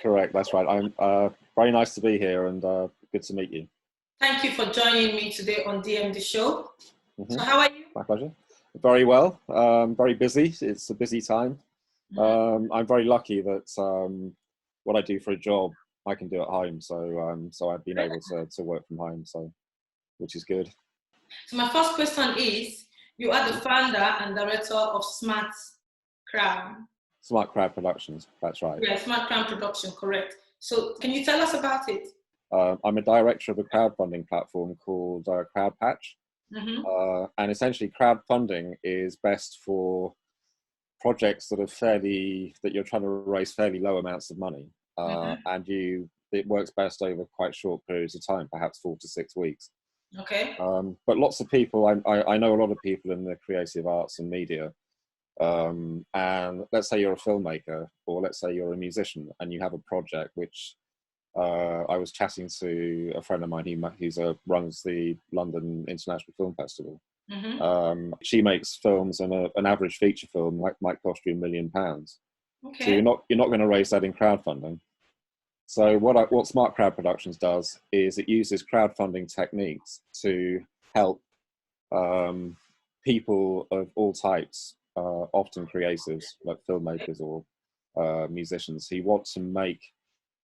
Correct. That's right. I'm very nice to be here and good to meet you. Thank you for joining me today on DMD Show. Mm-hmm. So how are you? My pleasure. Very well. Very busy. It's a busy time. I'm very lucky that what I do for a job, I can do at home. So I've been able to work from home, which is good. So my first question is, you are the founder and director of Smart Crown. Smart Crowd Productions, that's right. Yeah, Smart Crown Production, correct. So can you tell us about it? I'm a director of a crowdfunding platform called Crowdpatch. Mm-hmm. And essentially crowdfunding is best for projects that you're trying to raise fairly low amounts of money. And it works best over quite short periods of time, perhaps 4 to 6 weeks. Okay. But lots of people, I know a lot of people in the creative arts and media, and let's say you're a filmmaker, or let's say you're a musician, and you have a project which I was chatting to a friend of mine who runs the London International Film Festival. Mm-hmm. She makes films, and an average feature film might cost you £1 million. Okay. So you're not going to raise that in crowdfunding. So what Smart Crowd Productions does is it uses crowdfunding techniques to help people of all types, often creatives like filmmakers or musicians, who want to make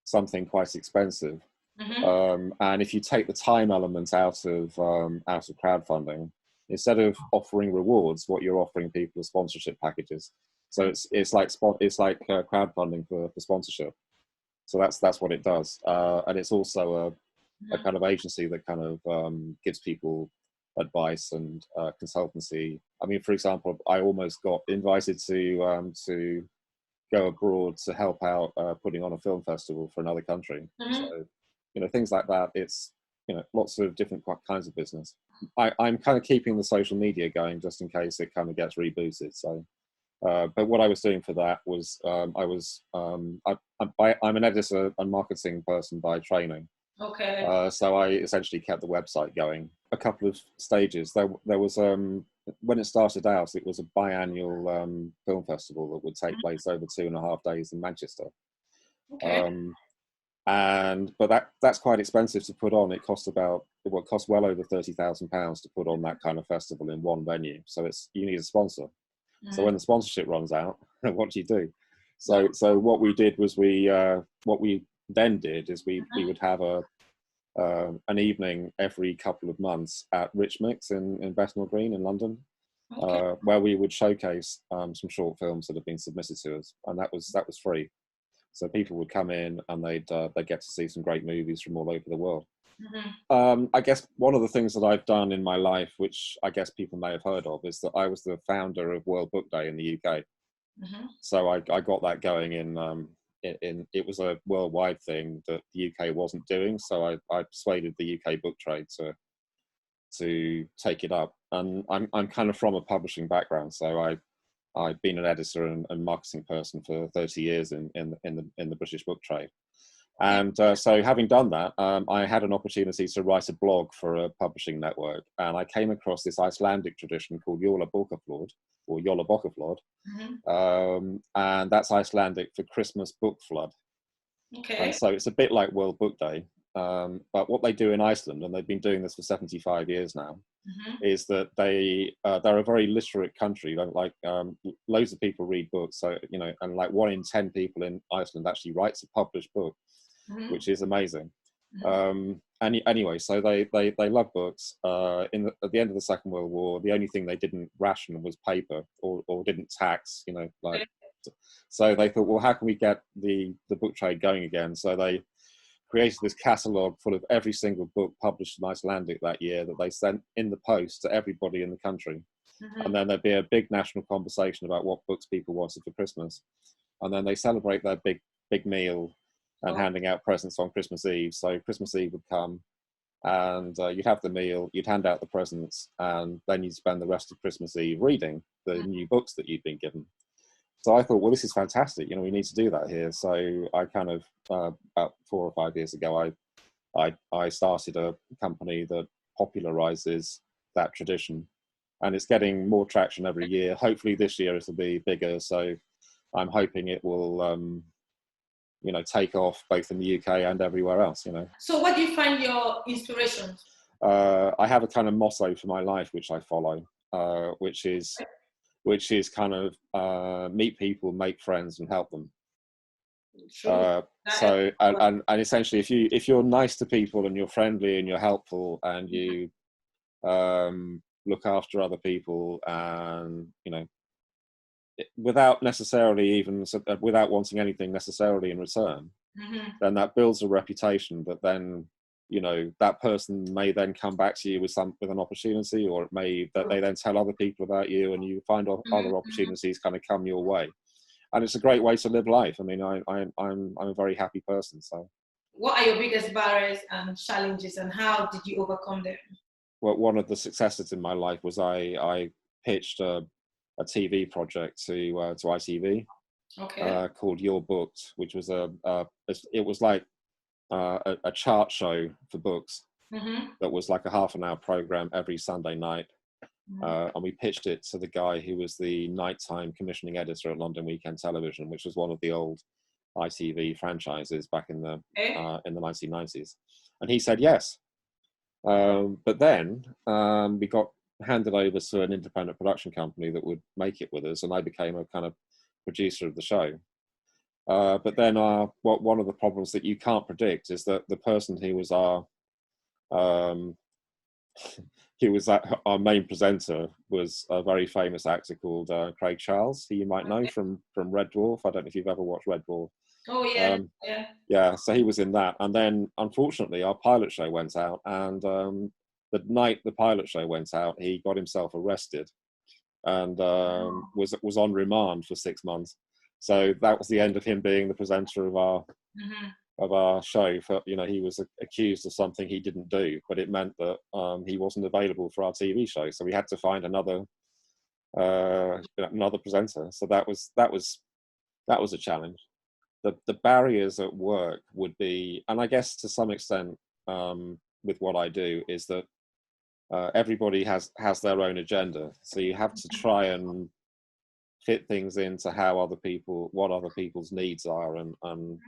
something quite expensive. Mm-hmm. And if you take the time element out of crowdfunding, instead of offering rewards, what you're offering people are sponsorship packages. So it's like crowdfunding for sponsorship. So that's what it does, and it's also a kind of agency that kind of gives people advice and consultancy. I mean, for example, I almost got invited to go abroad to help out putting on a film festival for another country. Mm-hmm. So, things like that. It's lots of different kinds of business. I'm kind of keeping the social media going just in case it kind of gets rebooted. So. But what I was doing for that was I'm an editor and marketing person by training. Okay. So I essentially kept the website going. A couple of stages. There was when it started out, it was a biannual film festival that would take place over 2.5 days in Manchester. Okay. But that's quite expensive to put on. It cost well over £30,000 to put on that kind of festival in one venue. So you need a sponsor. So when the sponsorship runs out, what do you do? So what we did was we would have an evening every couple of months at Rich Mix in Bethnal Green in London, where we would showcase some short films that had been submitted to us, and that was free. So people would come in and they'd get to see some great movies from all over the world. Mm-hmm. I guess one of the things that I've done in my life, which I guess people may have heard of, is that I was the founder of World Book Day in the UK. Mm-hmm. So I got that going in it was a worldwide thing that the UK wasn't doing. So I persuaded the UK book trade to take it up. And I'm kind of from a publishing background, so I've been an editor and marketing person for 30 years in the British book trade. And so having done that, I had an opportunity to write a blog for a publishing network. And I came across this Icelandic tradition called Jólabókaflóð, or Jólabókaflóð. Mm-hmm. And that's Icelandic for Christmas book flood. Okay. And so it's a bit like World Book Day. But what they do in Iceland, and they've been doing this for 75 years now, is that they're a very literate country. Like loads of people read books, so and like 1 in 10 people in Iceland actually writes a published book, which is amazing. Anyway, so they love books. At the end of the Second World War, the only thing they didn't ration was paper or didn't tax. So they thought, well, how can we get the book trade going again? So they created this catalogue full of every single book published in Icelandic that year that they sent in the post to everybody in the country. And then there'd be a big national conversation about what books people wanted for Christmas. And then they celebrate their big meal and handing out presents on Christmas Eve. So Christmas Eve would come and you'd have the meal, you'd hand out the presents, and then you'd spend the rest of Christmas Eve reading the new books that you'd been given. So I thought, well, this is fantastic. We need to do that here. So I kind of, about 4 or 5 years ago, I started a company that popularizes that tradition. And it's getting more traction every year. Hopefully this year it'll be bigger. So I'm hoping it will take off both in the UK and everywhere else. So what do you find your inspiration? I have a kind of motto for my life which I follow, which is kind of meet people, make friends, and help them. And essentially, if you're nice to people and you're friendly and you're helpful and you look after other people, and without wanting anything necessarily in return, then that builds a reputation that then that person may then come back to you with an opportunity, or it may that they then tell other people about you, and you find other opportunities kind of come your way. And it's a great way to live life. I mean, I'm a very happy person. So, what are your biggest barriers and challenges, and how did you overcome them? Well, one of the successes in my life was I pitched a TV project to ITV, called You're Booked, which was it was like a chart show for books that was like a half-an-hour program every Sunday night. And we pitched it to the guy who was the nighttime commissioning editor at London Weekend Television, which was one of the old ITV franchises back in the 1990s, and he said yes. But then we got handed over to an independent production company that would make it with us, and I became a kind of producer of the show. But then one of the problems that you can't predict is that the person who was our main presenter was a very famous actor called Craig Charles, who you might know from Red Dwarf. I don't know if you've ever watched Red Dwarf. Oh yeah, yeah. So he was in that, and then unfortunately our pilot show went out, and the night the pilot show went out, he got himself arrested, and was on remand for 6 months. So that was the end of him being the presenter of our show. For he was accused of something he didn't do, but it meant that he wasn't available for our TV show. So we had to find another presenter. So that was a challenge. The barriers at work would be, and I guess to some extent with what I do, is that everybody has their own agenda. So you have to try and fit things into what other people's needs are, and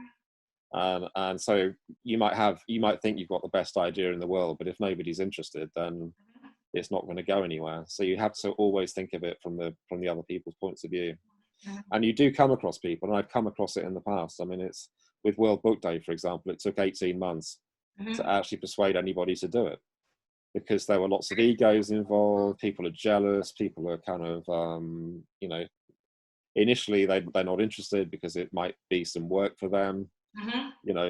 so you might think you've got the best idea in the world, but if nobody's interested, then it's not going to go anywhere. So you have to always think of it from the other people's points of view. And you do come across people, and I've come across it in the past. I mean, it's with World Book Day, for example, it took 18 months to actually persuade anybody to do it, because there were lots of egos involved. People are jealous. People are kind of, initially they're not interested because it might be some work for them.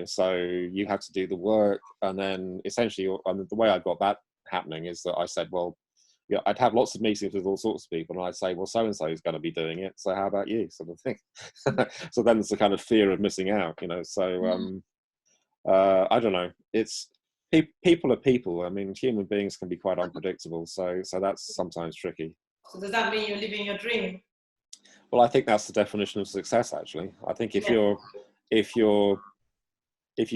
So you have to do the work, and then essentially, the way I got that happening is that I said, well, I'd have lots of meetings with all sorts of people, and I'd say, well, so and so is going to be doing it, so how about you, sort of thing. So then there's a kind of fear of missing out, So I don't know. It's people are people. I mean, human beings can be quite unpredictable, so that's sometimes tricky. So does that mean you're living your dream? Well, I think that's the definition of success. Actually, I think if you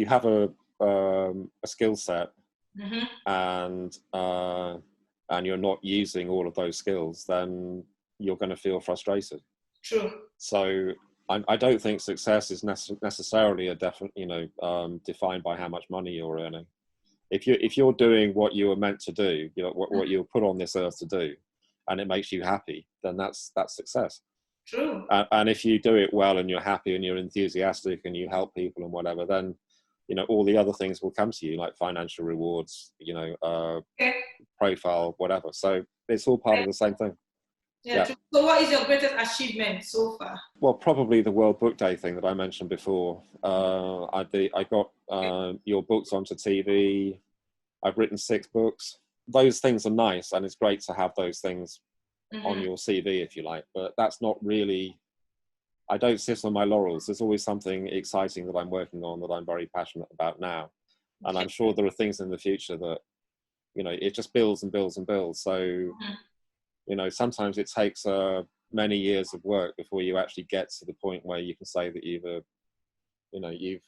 have a skill set and you're not using all of those skills, then you're going to feel frustrated. True. So I don't think success is necessarily defined by how much money you're earning. If you're doing what you were meant to do, what you were put on this earth to do, and it makes you happy, then that's success. True. And if you do it well and you're happy and you're enthusiastic and you help people and whatever, then all the other things will come to you, like financial rewards, profile, whatever. So it's all part of the same thing. Yeah. So what is your greatest achievement so far? Well, probably the World Book Day thing that I mentioned before. I got Your Books onto TV. I've written 6 books. Those things are nice, and it's great to have those things on your CV, if you like. But that's not really. I don't sit on my laurels. There's always something exciting that I'm working on that I'm very passionate about now, and I'm sure there are things in the future that it just builds and builds and builds. So sometimes it takes many years of work before you actually get to the point where you can say that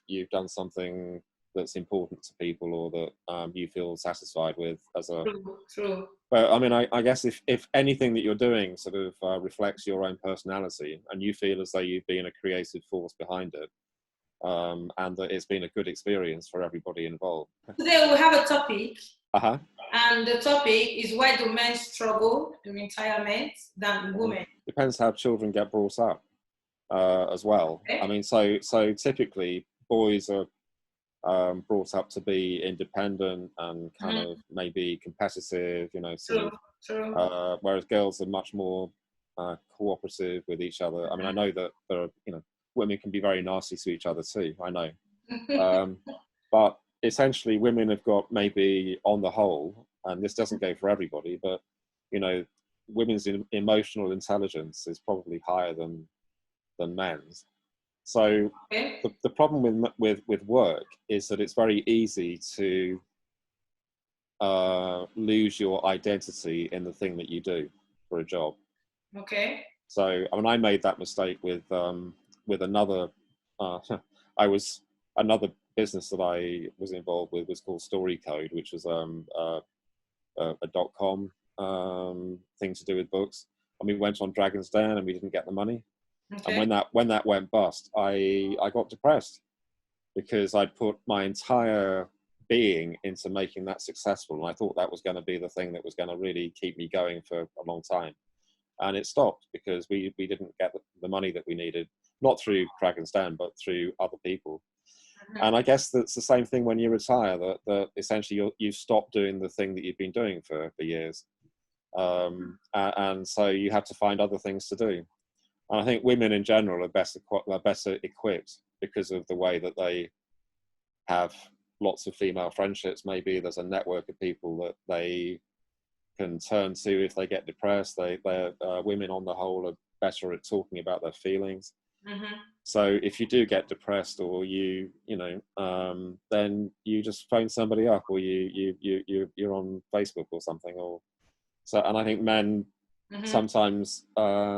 you've done something that's important to people, or that you feel satisfied with as a. True. But I mean, I guess if anything that you're doing sort of reflects your own personality, and you feel as though you've been a creative force behind it, and that it's been a good experience for everybody involved. Today we have a topic, Uh-huh. and the topic is why do men struggle in retirement than women? Depends how children get brought up as well. Okay. I mean, so typically boys are brought up to be independent and kind of maybe competitive, you know, sort of, whereas girls are much more cooperative with each other. I mean, I know that there are, you know, women can be very nasty to each other too, I know. But essentially women have got, maybe on the whole, and this doesn't go for everybody, but, you know, women's emotional intelligence is probably higher than men's. So the problem with work is that it's very easy to lose your identity in the thing that you do for a job. Okay. So I mean, I made that mistake with another. Another business that I was involved with was called Story Code, which was a .com thing to do with books. And we went on Dragon's Den and we didn't get the money. Okay. And when that went bust, I got depressed because I'd put my entire being into making that successful, and I thought that was going to be the thing that was going to really keep me going for a long time. And it stopped because we didn't get the money that we needed, not through Dragon's Den, but through other people. And I guess that's the same thing when you retire, that essentially you stop doing the thing that you've been doing for years. And so you have to find other things to do. And I think women in general are better equipped because of the way that they have lots of female friendships. Maybe there's a network of people that they can turn to if they get depressed. Women on the whole are better at talking about their feelings. So if you do get depressed, or then you just phone somebody up, or you're on Facebook or something, or so. And I think men sometimes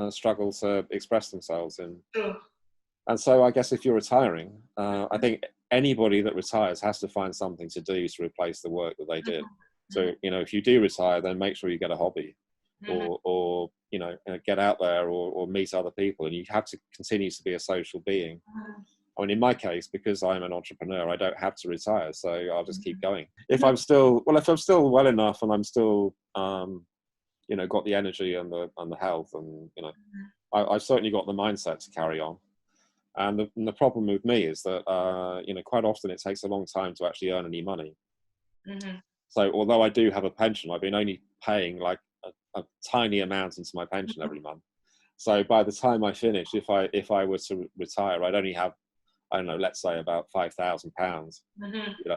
struggle to express themselves and so I guess if you're retiring, I think anybody that retires has to find something to do to replace the work that they did. So, you know, if you do retire, then make sure you get a hobby, or you know, get out there, or meet other people, and you have to continue to be a social being. I mean, in my case, because I'm an entrepreneur, I don't have to retire, so I'll just keep going. If I'm still well enough, and I'm still, you know, got the energy and the health, and you know, I've certainly got the mindset to carry on. And the problem with me is that, you know, quite often it takes a long time to actually earn any money. So although I do have a pension, I've been only paying like a tiny amount into my pension every month. So by the time I finish, if I were to retire, I'd only have, I don't know, let's say about £5,000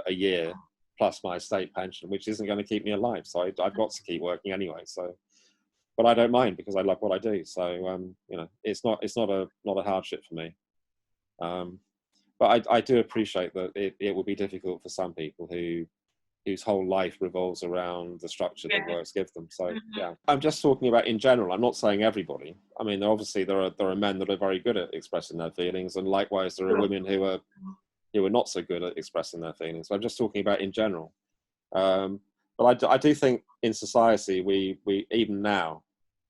a year, plus my state pension, which isn't going to keep me alive. So I've got to keep working anyway. So, but I don't mind because I love what I do. So you know, it's not a hardship for me. But I do appreciate that it will be difficult for some people whose whole life revolves around the structure that works give them. So yeah, I'm just talking about in general. I'm not saying everybody. I mean, obviously there are men that are very good at expressing their feelings, and likewise there are women who are not so good at expressing their feelings. So I'm just talking about in general. But I do think in society we even now,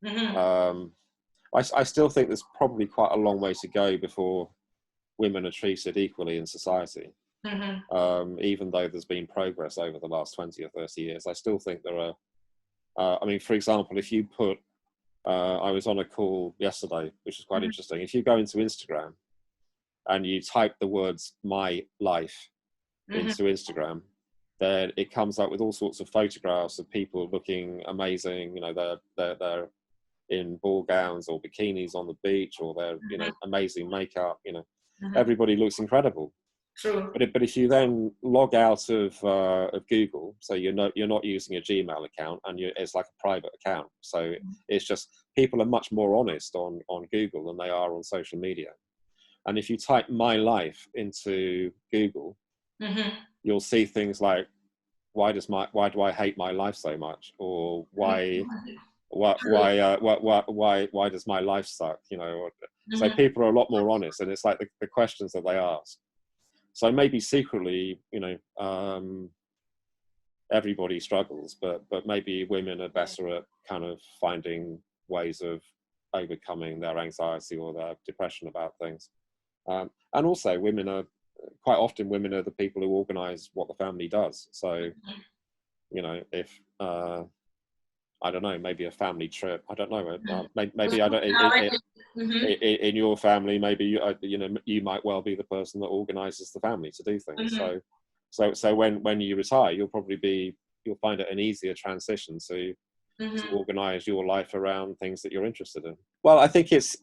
I still think there's probably quite a long way to go before women are treated equally in society. Even though there's been progress over the last 20 or 30 years, I still think there are, I mean, for example, if you put, I was on a call yesterday, which is quite interesting. If you go into Instagram and you type the words "my life" into Instagram, then it comes up with all sorts of photographs of people looking amazing. You know, they're in ball gowns or bikinis on the beach, or they're, you know, amazing makeup. You know, everybody looks incredible. True. But if you then log out of Google, so you're not using a Gmail account, and it's like a private account, so it's just, people are much more honest on Google than they are on social media. And if you type "my life" into Google, you'll see things like, why do I hate my life so much, or why does my life suck, you know? So people are a lot more honest, and it's like the questions that they ask. So maybe secretly, you know, everybody struggles, but maybe women are better at kind of finding ways of overcoming their anxiety or their depression about things. And also women are quite often women are the people who organise what the family does. So, if I don't know, maybe a family trip. I don't know. Maybe I don't. In your family, maybe you might well be the person that organises the family to do things. So when you retire, you'll find it an easier transition to organise your life around things that you're interested in. Well, I think it's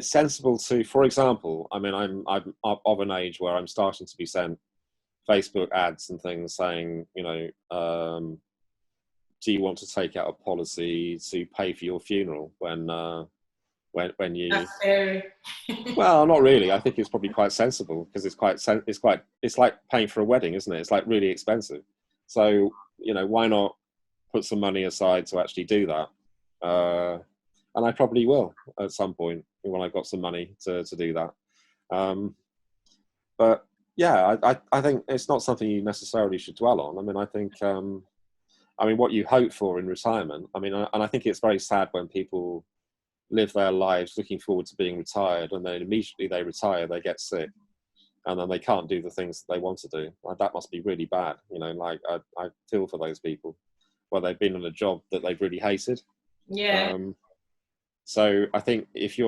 sensible to, for example, I mean, I'm of an age where I'm starting to be sent Facebook ads and things saying, do you want to take out a policy to pay for your funeral when you? That's scary. Well, not really. I think it's probably quite sensible, because it's like paying for a wedding, isn't it? It's like really expensive. So why not put some money aside to actually do that? And I probably will at some point when I've got some money to do that. But yeah, I think it's not something you necessarily should dwell on. I mean, I think. What you hope for in retirement, and I think it's very sad when people live their lives looking forward to being retired, and then immediately they retire, they get sick, and then they can't do the things that they want to do. That must be really bad. I feel for those people where they've been in a job that they've really hated. Yeah. So I think if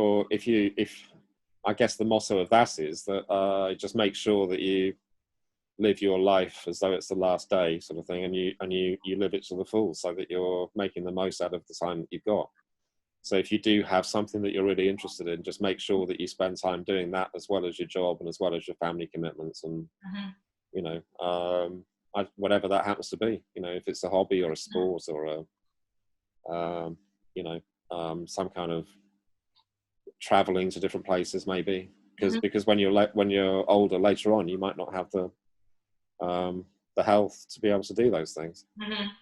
I guess the motto of that is that just make sure that you live your life as though it's the last day, sort of thing, and you live it to the full, so that you're making the most out of the time that you've got. So if you do have something that you're really interested in, just make sure that you spend time doing that, as well as your job and as well as your family commitments, and whatever that happens to be. If it's a hobby or a sport or some kind of traveling to different places, maybe, because when you're older later on, you might not have the health to be able to do those things.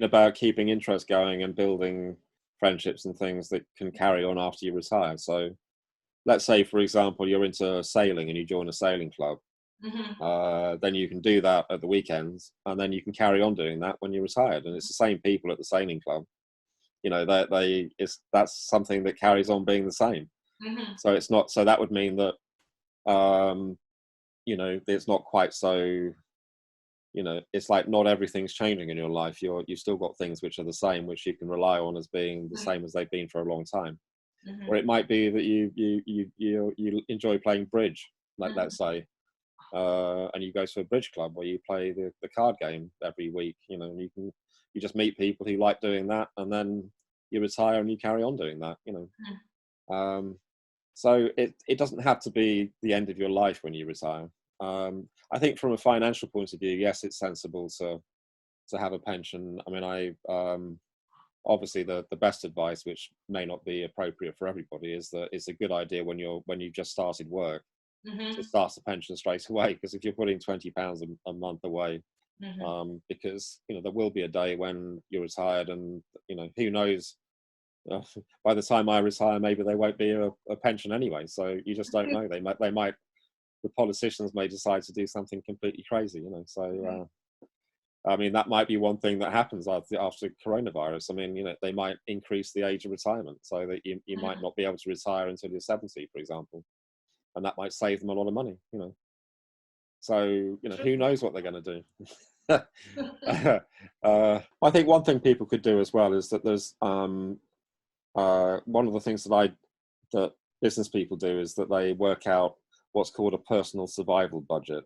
About keeping interest going and building friendships and things that can carry on after you retire. So let's say, for example, you're into sailing and you join a sailing club. Then you can do that at the weekends, and then you can carry on doing that when you're retired. And it's the same people at the sailing club. That's something that carries on being the same. So it's not. So that would mean that it's not quite so. It's like not everything's changing in your life. You've still got things which are the same, which you can rely on as being the same as they've been for a long time. Or it might be that you enjoy playing bridge, like let's say, and you go to a bridge club where you play the card game every week. And you just meet people who like doing that, and then you retire and you carry on doing that. So it doesn't have to be the end of your life when you retire. I think from a financial point of view, yes, it's sensible to have a pension. Obviously the best advice, which may not be appropriate for everybody, is that it's a good idea when you've just started work to start a pension straight away, because if you're putting £20 a month away, because there will be a day when you're retired, and who knows, by the time I retire, maybe there won't be a pension anyway. So you just don't know. They might. The politicians may decide to do something completely crazy, So, that might be one thing that happens after coronavirus. They might increase the age of retirement, so that you might not be able to retire until you're 70, for example, and that might save them a lot of money. So who knows what they're going to do. I think one thing people could do as well is that there's one of the things that business people do is that they work out what's called a personal survival budget,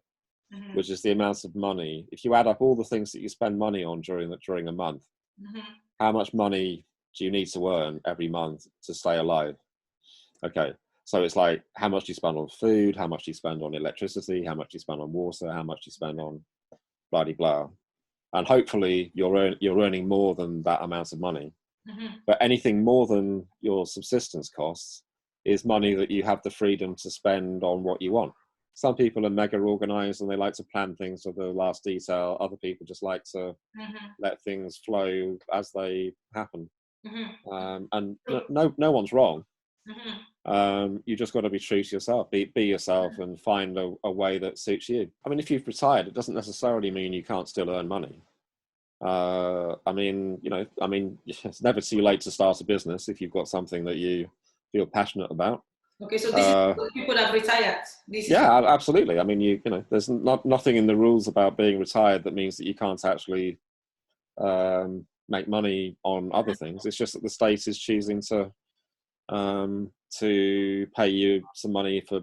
which is the amount of money. If you add up all the things that you spend money on during a month, how much money do you need to earn every month to stay alive? Okay, so it's like how much do you spend on food, how much do you spend on electricity, how much do you spend on water, how much do you spend on blah de blah, and hopefully you're earning more than that amount of money. But anything more than your subsistence costs is money that you have the freedom to spend on what you want. Some people are mega organized and they like to plan things to the last detail. Other people just like to let things flow as they happen. And no one's wrong. You just got to be true to yourself, be yourself, and find a way that suits you. If you've retired, it doesn't necessarily mean you can't still earn money. It's never too late to start a business if you've got something that you feel passionate about. Okay, so this is for people that have retired. Absolutely. I mean, you know, there's nothing in the rules about being retired that means that you can't actually make money on other things. It's just that the state is choosing to pay you some money for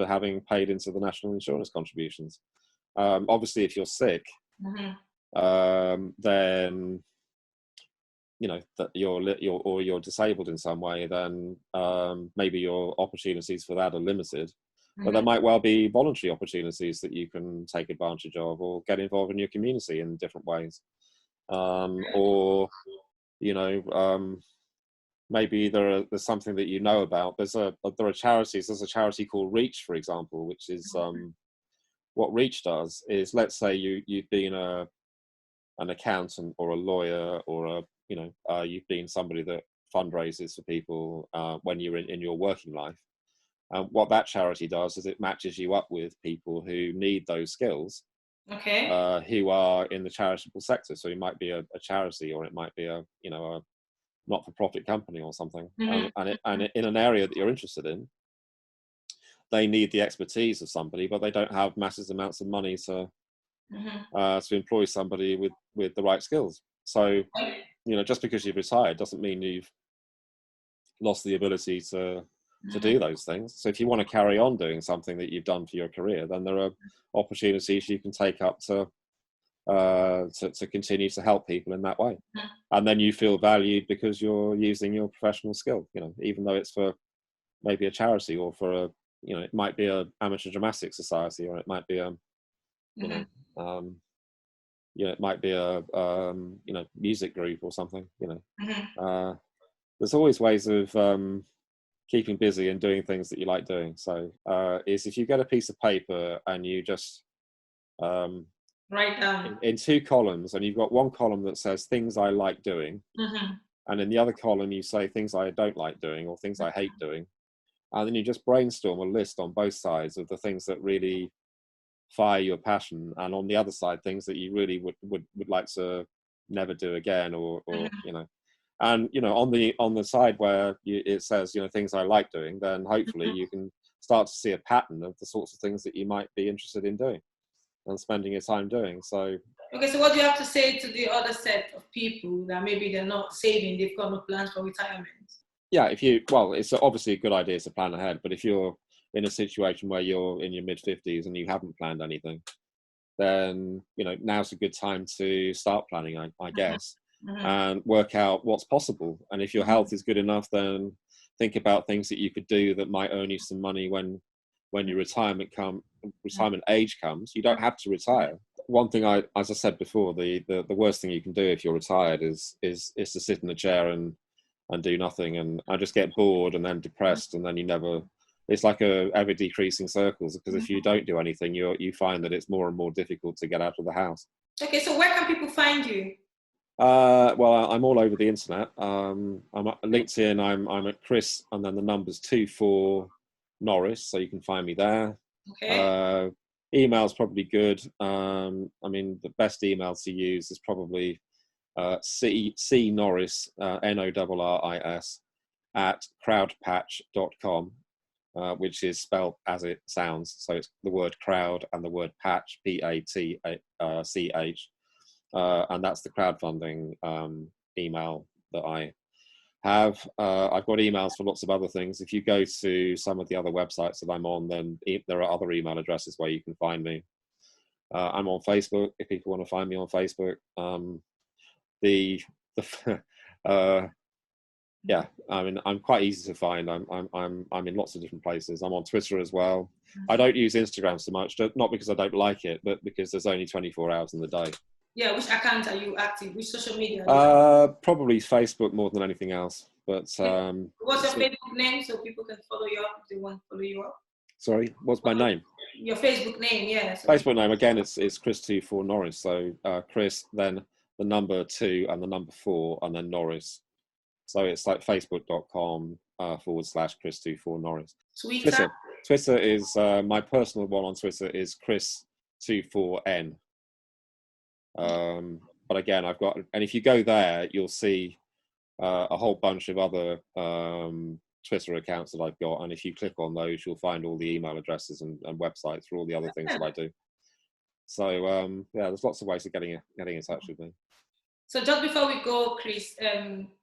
having paid into the national insurance contributions. Obviously, if you're sick, then you know that you're disabled in some way, then maybe your opportunities for that are limited. But there might well be voluntary opportunities that you can take advantage of, or get involved in your community in different ways. Or you know, maybe there's something that you know about. There are charities. There's a charity called Reach, for example, which is what Reach does is, let's say you've been an accountant or a lawyer, or you've been somebody that fundraises for people when you're in your working life. What that charity does is it matches you up with people who need those skills, who are in the charitable sector. So it might be a charity, or it might be a not-for-profit company or something, and in an area that you're interested in. They need the expertise of somebody, but they don't have massive amounts of money to employ somebody with the right skills. So, you know, just because you've retired doesn't mean you've lost the ability to do those things. So if you want to carry on doing something that you've done for your career, then there are opportunities you can take up to continue to help people in that way. And then you feel valued because you're using your professional skill, you know, even though it's for maybe a charity, or for it might be a amateur dramatic society, or it might be it might be a music group or something, there's always ways of keeping busy and doing things that you like doing. So is if you get a piece of paper and you just write down in 2 columns, and you've got one column that says things I like doing, and in the other column you say things I don't like doing, or things I hate doing, and then you just brainstorm a list on both sides of the things that really fire your passion, and on the other side things that you really would like to never do again, or and on the side where it says things I like doing, then hopefully you can start to see a pattern of the sorts of things that you might be interested in doing and spending your time doing. So okay, so what do you have to say to the other set of people that maybe they're not saving, they've got no plans for retirement? Yeah, it's obviously a good idea to plan ahead, but if you're in a situation where you're in your mid-50s and you haven't planned anything, then now's a good time to start planning, I guess, and work out what's possible. And if your health is good enough, then think about things that you could do that might earn you some money when your retirement age comes. You don't have to retire. One thing, as I said before, the worst thing you can do if you're retired is to sit in a chair and do nothing, and I just get bored and then depressed, and then it's like a ever decreasing circles, because if you don't do anything, you find that it's more and more difficult to get out of the house. Okay, so where can people find you? Well, I'm all over the internet. I'm at LinkedIn. I'm at Chris, and then the number's 24 Norris, so you can find me there. Okay. Email's probably good. I mean, the best email to use is probably C Norris, NORRIS, at crowdpatch.com, which is spelled as it sounds. So it's the word crowd and the word patch, PATCH, and that's the crowdfunding email that I have. I've got emails for lots of other things. If you go to some of the other websites that I'm on, then there are other email addresses where you can find me. I'm on Facebook if people want to find me on Facebook. Yeah, I mean, I'm quite easy to find. I'm in lots of different places. I'm on Twitter as well. I don't use Instagram so much, not because I don't like it, but because there's only 24 hours in the day. Yeah, which account are you active? Which social media? Probably Facebook more than anything else. But what's your Facebook name so people can follow you up if they want to follow you up? Sorry, what's my name? Your Facebook name, yeah. So Facebook name again. It's Chris24 Norris. So Chris, then the number 2 and the number 4 and Norris. So it's like facebook.com /Chris24 Norris. Twitter is my personal one on Twitter is Chris24N. But again, and if you go there, you'll see a whole bunch of other Twitter accounts that I've got, and if you click on those, you'll find all the email addresses and websites for all the other things that I do. So yeah, there's lots of ways of getting in touch with me. So just before we go, Chris,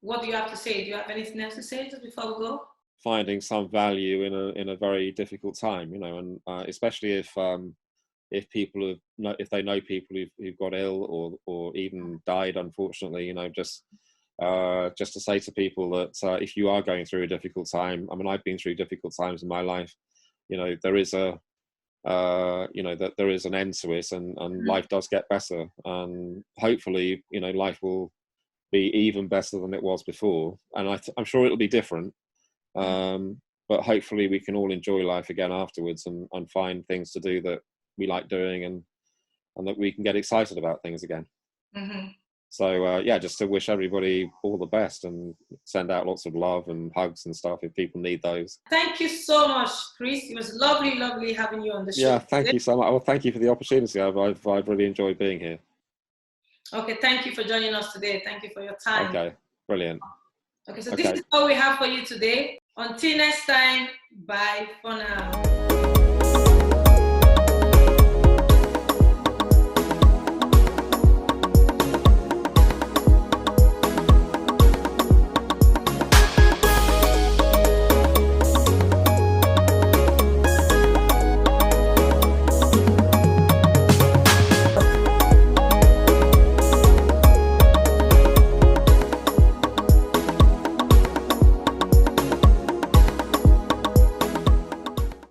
what do you have to say? Do you have anything else to say just before we go? Finding some value in a very difficult time, and especially if people if they know people who've got ill or even died, unfortunately, just to say to people that if you are going through a difficult time, I mean, I've been through difficult times in my life, there is that there is an end to it, and life does get better, and hopefully, life will be even better than it was before, and I'm sure it'll be different, but hopefully we can all enjoy life again afterwards and find things to do that we like doing, and that we can get excited about things again. So yeah, just to wish everybody all the best and send out lots of love and hugs and stuff if people need those. Thank you so much, Chris. It was lovely having you on the show. Yeah, thank you so much. Well, thank you for the opportunity. I've really enjoyed being here. Okay, thank you for joining us today. Thank you for your time. Okay, brilliant. Okay, so this is all we have for you today. Until next time, bye for now.